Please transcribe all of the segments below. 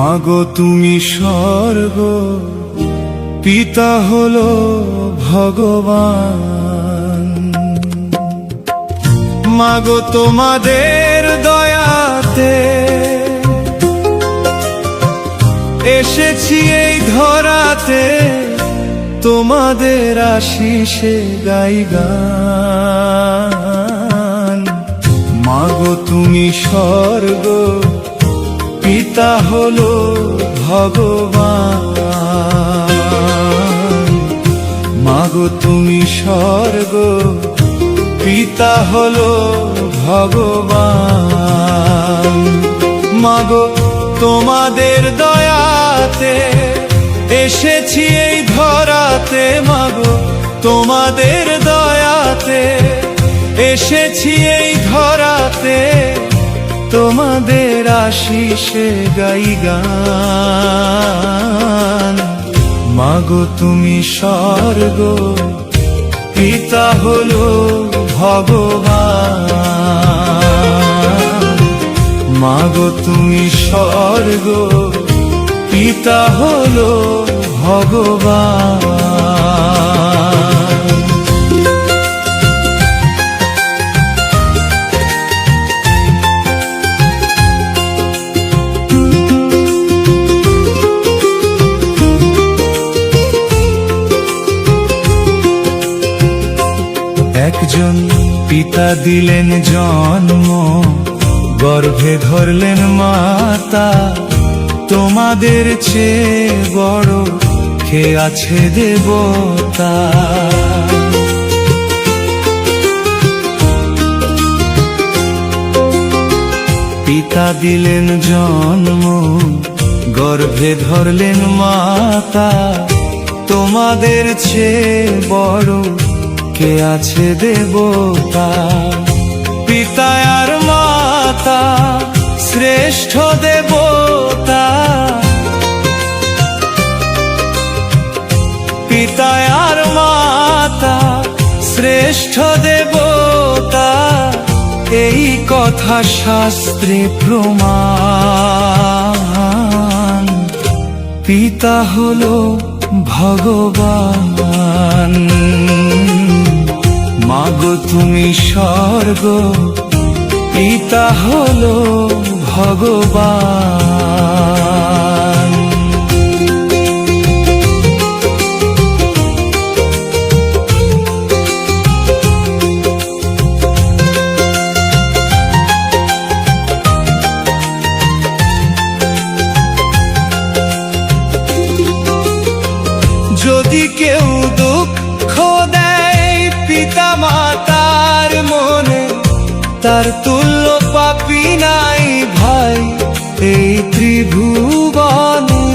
মাগো তুমি স্বর্গ পিতা হলো ভগবান। মাগো তোমাদের দয়াতে এসেছি এই ধরাতে, তোমাদের আশিসে গাই গান। মাগো তুমি স্বর্গ পিতা হলো ভগবান। মাগো তুমি স্বর্গ পিতা হলো ভগবান। মাগো তোমাদের দয়াতে এসেছি এই ধরাতে, মাগো তোমাদের দয়াতে এসেছি এই ধরাতে, তোমাদের আশিসে গাই গান। মাগো তুমি স্বর্গ পিতা হলো ভগবান। মাগো তুমি স্বর্গ পিতা হলো ভগবান। একজন পিতা দিলেন জন্ম, গর্ভে ধরলেন মাতা, তোমাদের চেয়ে বড় কে আছে দেবতা। পিতা দিলেন জন্ম, গর্ভে ধরলেন মাতা, তোমাদের চেয়ে বড় কে আছে দেবতা। পিতা আর মাতা শ্রেষ্ঠ দেবতা, পিতা আর মাতা শ্রেষ্ঠ দেবতা, এই কথা শাস্ত্রে প্রমাণ। পিতা হলো ভগবান। মাগো তুমি স্বর্গ পিতা হলো ভগবান। যদি কেউ দুঃখ দেয় পিতা মাতার মনে, তার তুল্য পাপী নাই ভাই এই ত্রিভুবনে।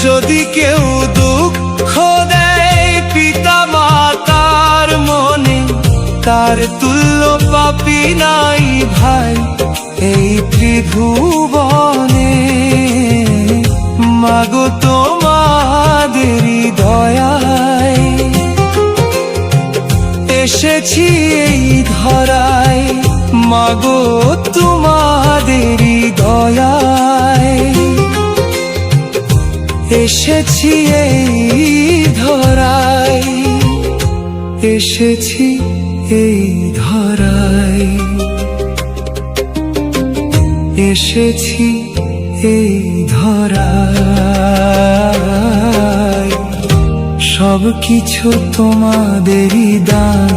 যদি কেউ দুঃখ দেয় পিতা মাতার মনে, তার তুল্য পাপী নাই ভাই এই ত্রিভুবনে। মাগো তোমাদেরই দয়ায় এসেছি এই ধরায়, মাগো তোমাদেরই দয়ায় এসেছি এই ধরায়, এসেছি এই ধরায়, এসেছি এই ধরায়। সব কিছু তোমাদেরই দান।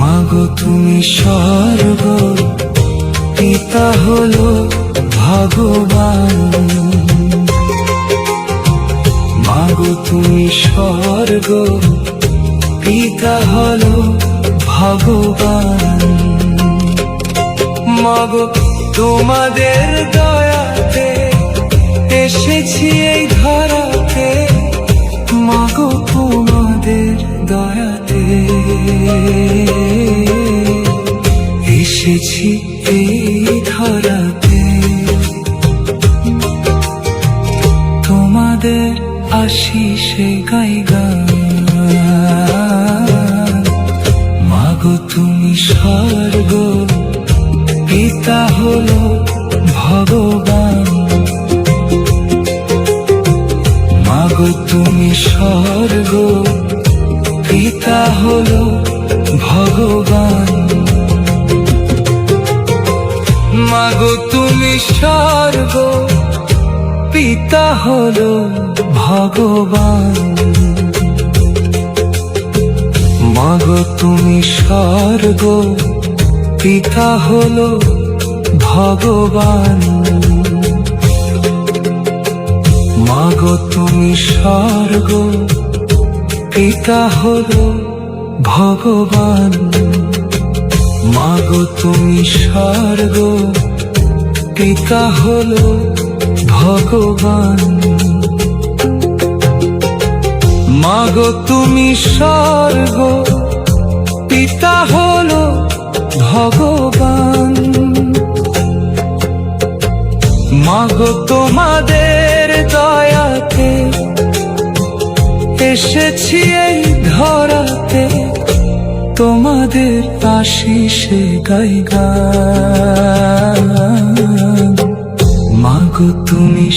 মাগো তুমি স্বর্গ পিতা হলো ভগবান। মাগো তুমি স্বর্গ পিতা হলো ভগবান। মাগো তোমাদের দয়াতে এসেছি এই ধরাতে, মাগো তোমাদের দয়াতে এসেছি এই ধরাতে, তোমাদের আশিসে গাই গান। মাগো তুমি স্বর্গ পিতা হলো ভগবান, মাগো তুমি স্বর্গ পিতা হলো ভগবান, মাগো তুমি স্বর্গ পিতা হলো ভগবান, মাগো তুমি স্বর্গ পিতা হলো ভগবান, মাগো তুমি স্বর্গ পিতা হলো ভগবান, মাগো তুমি স্বর্গ পিতা হলো ভগবান, মাগো তুমি স্বর্গ পিতা হলো ভগবান, মাগো তোমাদের দয়াতে এসেছি এই ধরাতে, তোমাদের আশিসে গাই গান, মাগো তুমি